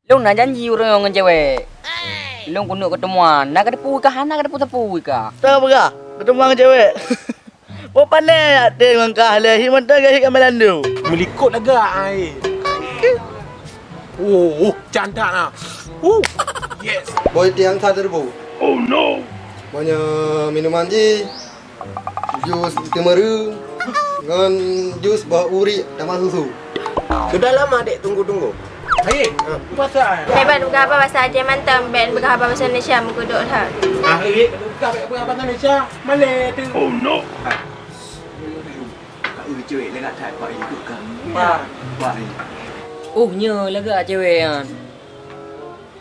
Lu nak janji orang dengan cewek. Lu kena ketemuan. Nak ada pui kah? Nak ada pui kah? Tak apa ketemu dengan cewek. Mau pandai ya dia dengan kah leh. Himan tak gaya kamalan tu. Melikut agak air. Cantik lah. Yes. Boy tiang sadar bu. Oh no. Banyak minuman je. Jus temeru dengan jus buah uri tambah susu. Sudah lama dek tunggu-tunggu. Hei, pasal. Beban berapa bahasa Aceh mantap, ben berapa bahasa Indonesia mengkuduk dah. Hei, apa Malaysia? Malay tu. Oh no. Cewek lagi tak pak itu kan. Pak. Oh, nya lega cewek kan.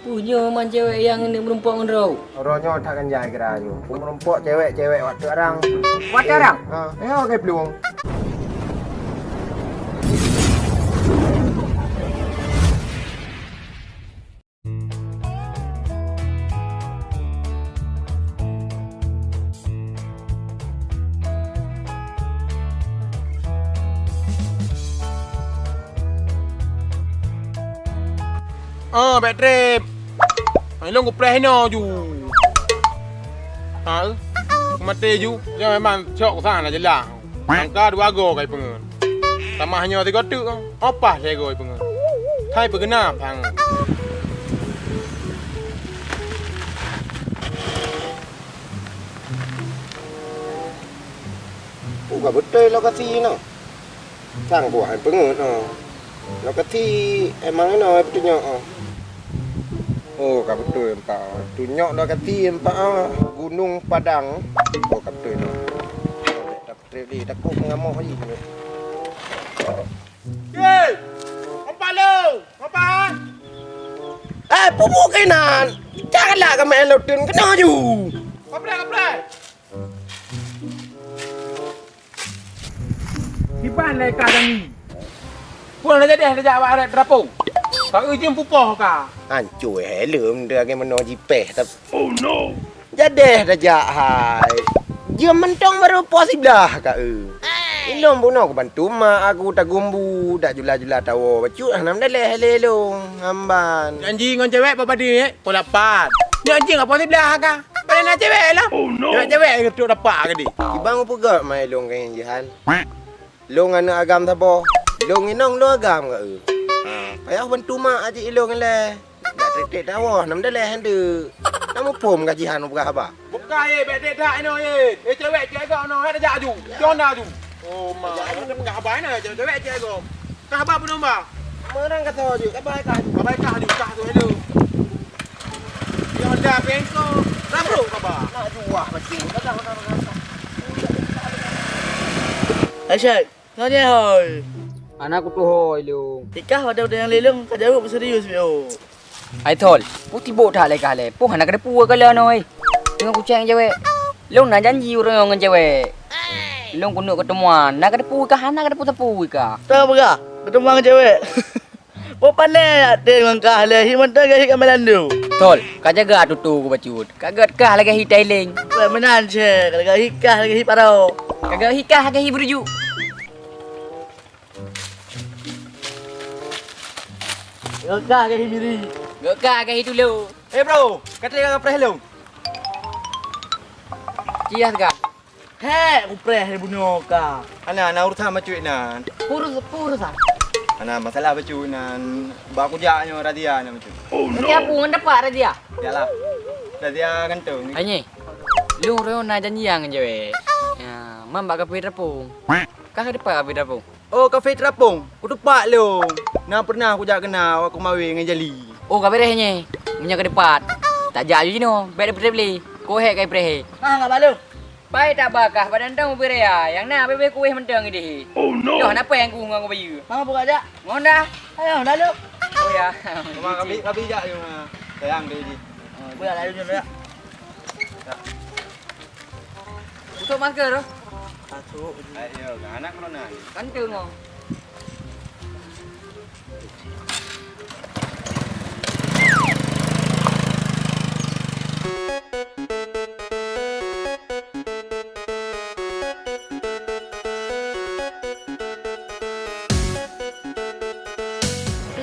Punya man cewek yang ni merempuan dengan rau. Orangnya tak kan jaya kira tu. Merempok cewek waktu orang. Waktu orang? Ya, okey peluang. Bad trip. Ai long ko preh no ju. Mati ju. Jangan memang cok sana je lah. Angka dua go kai pengen. Tamahnya tiga tu. Apa saya go pengen. Thai bergenap hang. Bukan betul lokasi no. Sang buah pengen no. Lokasi emang no betulnya. Oh, kau betul empau. Tunjuk lokasi empau Gunung Padang. Oh, kau betul no. Tak betul di takut mengamuk lagi. Ye! Apa lu? Apa? Pupuk kainan. Janganlah kau main lutun kena ju. Apa? Di mana kadang ni? Pulang dah jadi dah awak ada terapung. Kau ujung pupoh kah? Hancur helm dia ke mana jipeh tapi. Oh no. Jadi dah jahai. Dia mentong baru posible kak. Ilong pun aku bantu mak aku tak gumbu dak jula-jula tahu. Bacu nam dah leh long hamban. Janji dengan cewek apa dia? Kau dapat. Janji apa posible kah? Pada nak cewek lah. Oh no. Nak cewek tu dapat ke dia? Ibang pegat mai long kan jihan. Long anak agam tabo. Long inong lo agam ke? Payah bantu mak aje ilong le. Dak tretek tahu nam dah leh hande. Namu pom ka jihan berapa? Bukan ye, bedek tak ino ye. Cewek kau no ada jaju. Jona tu. Oh mak. Ada enggak habai na cewek kau. Kah habai pun nombor. Merang kata je, kabai kan. Habai kah di kah tu hello. Dia ada bengko. Rabro khabar. Nak juah macam kadang. Aisyah, kau ni hoi. Anak aku tu hoi lu. Tikah ada yang lelong kau jawab serius bio. Ai thol, pu tibuk dah le kah le. Pu nak ada pui ke le noi. Tengok kucing cewek. Lu nak janji orang dengan cewek. Lu kena ketemuan. Nak ada pui kah? Nak ada pui kah? Tak apa ketemu dengan cewek. Mau pandai ya dia dengan kah leh. Himan tak gaya kamalan tu. Tol, kau jaga tutu ku bacut. Kagat kah lagi hi tailing. Menan je. Kalau hikah lagi hiparau. Kagat hikah lagi hi berju. Kah lagi miri. Gak lagi hi dulu. Bro, kata dia apa hello? Cias kah? Hei, upreh dia bunuh kah. Ana urusan macam nan. Purus ah. Ana masalah macam nan. Baku jaknya radia na macam. Nanti apa ngan dapat dia? Yalah. Radia gantung. Anyi. Lu reo nak janji yang cewek. Ya, mam bak kafe terapung. Kah ada apa kafe terapung? Oh, kafe terapung. Aku tepat lu. Nah pernah aku jak kenal aku mawi dengan jali. Oh, kafe rehnya. Punya ke depan. Tak jauh je no. Baik dia beli. Kau hek kai prehe. Enggak balu. Baik tak bakah badan tamu berea. Yang nak bebe kuih mentang ini. Oh no. Dah apa yang ku ngau bayu? Mana buka aja? Ngon dah. Ayo, dah lu. Oh ya. Kau kafe jak je. Sayang dia ni. Buat lalu je ya. Tutup masker tu. Masuk. Ayo, anak mana? Kantun ngau.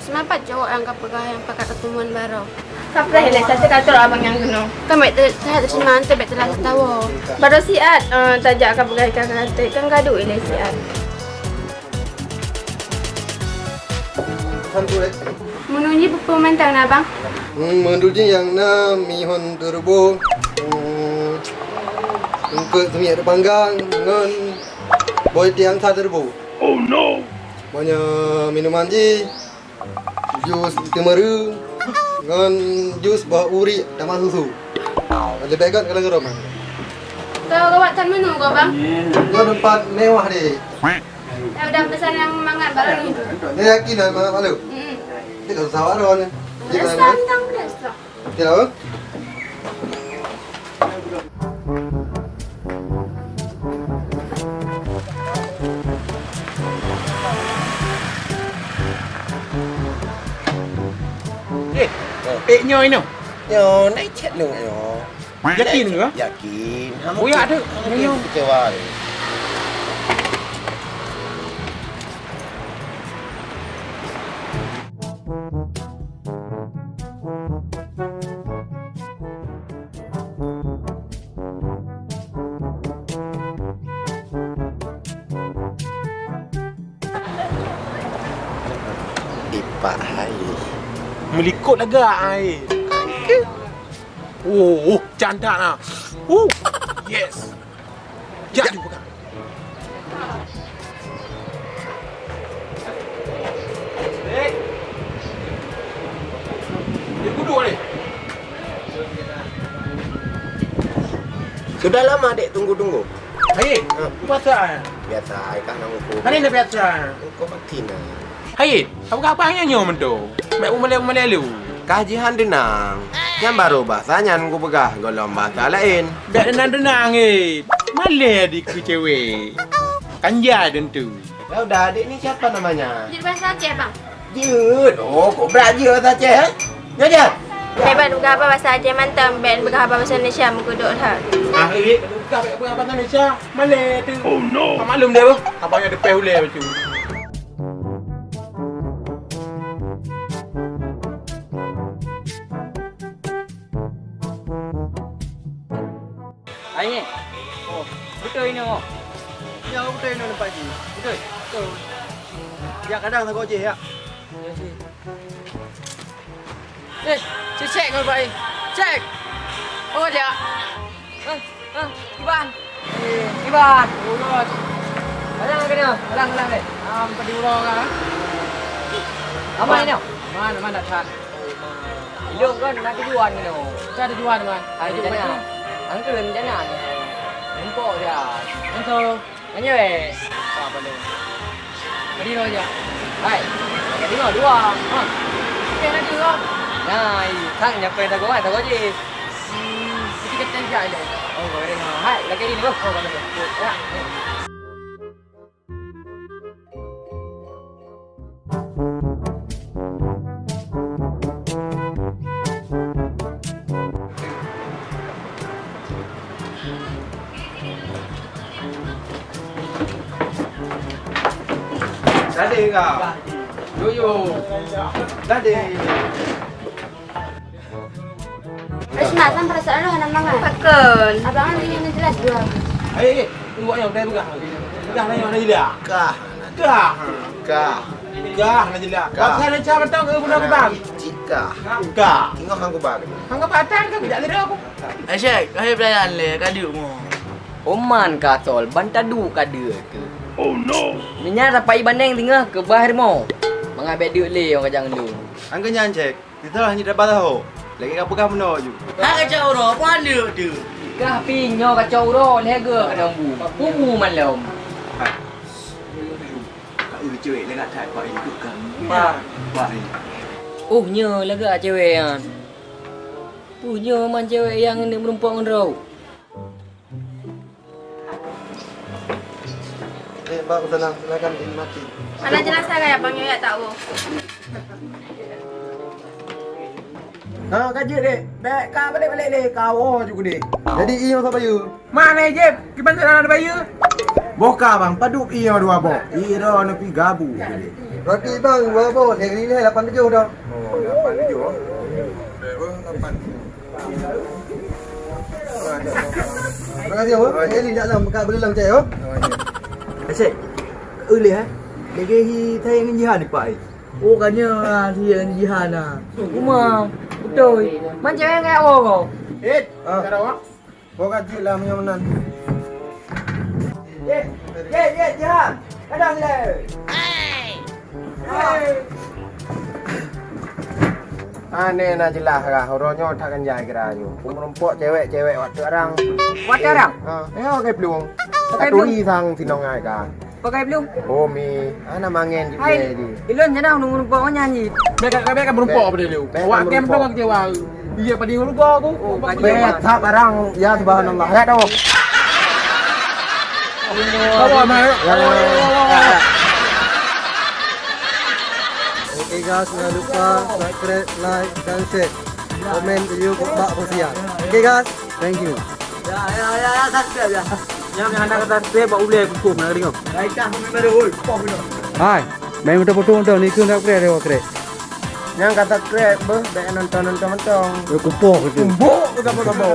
Kenapa cowok yang kapagah yang pakai ketemuan baru. Kapag hilang saya kata abang yang kena. Kami tu saya tu cuma tu betul lah tahu. Baru siat tajak kapagah kata kan gaduh hilang siat. Sampai Menunjuk pemain tang abang. menurutnya yang na mihon turbo untuk semia panggang dengan boy tiang sa turbo. Oh no. Banyak minuman je. Jus temaru dengan jus buah uri tambah susu. Lebih baik kan kalau geram. Tahu kau buat tan menu kau bang? Kau tempat mewah deh. Udah pesan yang mangat baru ni. Dia yakin lah malu. Dia kalau sawar orang. Pesan tang pesan. Tidak apa? Nyo ini. Nyo naik chat lu nyo. Yakin ke? Yakin. Buyak tu. Nyo kecewa tu. Ipak hai. Melikut lagak ai. Cantik lah. Yes. Jadi bukan. Dia kudu ni. Sudah lama dek tunggu-tunggu. Hai, puasa. Biasa ikan nang uku. Hari ni biasa. Uku batin ah. Hai, apa hanya nyo mendo? Mek umale lu. Kajian denang. Yang baru bahasanya aku pegah golong bahasa lain. Dak denang Male di ku cewek. Kanja tentu. Ya udah, adik ni siapa namanya? Jadi bahasa Aceh bang. Jut. Oh, kok belajar saja eh? Ngajar. Hebat bukan apa bahasa Aceh mantap. Ben bukan apa bahasa Indonesia muka dok dah. Bukan apa Indonesia. Male tu. Oh no. Tak maklum dia. Abangnya depan hulai macam tu. Ai. Oh, betul ini oh. Ya, betul ini nampak je. Betul. Betul. Ya, kadang tak je ya. Cek kau baik. Cek. Oh dia. Iban. Iban. Urus. Alang kena. Alang deh. Padi urang ah. Amai ni. Mana nak chat. Hidung kan nak tujuan ni. Chat tujuan man. Ai jana. Angkel jana. Empok dia. Entah. Anyo Apa benda. Padi urang je. Hai. Jadi no dua. Ha. Okey nak juga. Nah, thằng nhập về thằng có gì? Kita kata je le. Oh, có đây mà. Hai, là cái đi nữa. Oh, có đây. Tadi kau. Yo. Tadi. Semacam perasaan lu hendak mangat. Pakon. Abang ni yang jelas dua. Hai, tengok yang dah buka. Dah lah yang dah jelas. Kah. Kah. Kah. Dah dah jelas. Pasal nak cara tahu ke guna ke bang? Jika. Kah. Tengok hang bag. Anggap atan ke tidak ada aku. Asyik, kau pelayan le, kadiu mu. Oman ka tol, bantadu ka dia ke. Oh no. Minya rapai bandeng tinggal ke bahar mo. Mengambil duit le orang jangan lu. Angka nyancek, kita lah hanya dapat tahu. Lagi kau pegang benda je. Ha kacau ro, pun ada tu. Kah pinyo kacau ro lega kena bu. Pumu man lom. Kau cuy, lagi tak kau ikut kan. Pak ni. Oh nya lega cewek kan. Punya man cewek yang ni merumpok dengan rau. Pak tenang, silakan dinikmati. Mana jelas saya abang ya tahu. Ha, kaji dek. Dek, kau balik dek. Kau juga dek. Jadi iyo apa you? Mana je? Gimana cara nak bayar? Boka bang, paduk iyo dua bok. Ira nepi gabu. Berarti bang, berapa? Negeri ni 8 dah. Oh, Terima kasih apa? Ini tak dalam bekas belilang cai oh. Asyik. Uli ha. Lagi hi thay dengan jihan ni pak. Oh katnya dia dengan jihan ah. Kuma, betul. Macam yang kayak orang. Kau dah wak? Kau kaji lah punya menan. Jihan. Kadang le. Aneh na jelas lah, orangnya takkan jaya kira you. Pemerempok cewek waktu orang. Buat orang. Pakai peluang. Pakai Katuri sang tinong ai kan. Pakai belum? Oh mi, ana mangen je Hai, di. ilon je dah nunggu lupa nyanyi. Mereka berempok apa dia lu? Mereka Awak kem berempok. dong kecewa. Iya pada yang lupa aku. Tak barang ya subhanallah. Lihat dah. Apa mai? Okay guys, jangan lupa subscribe, like dan share. Komen video Pak Kosian. Okay guys, thank you. Ya, subscribe ya. Yang anak kata saya bawa ulai kumpul nak dengar. Baiklah, memang ada oi. Pop ni. Hai, main foto-foto untuk ni ku nak kre dewa kre. Yang kata krep beh, dak nonton mentong. Yo kupoh gitu. Buk, tak apa.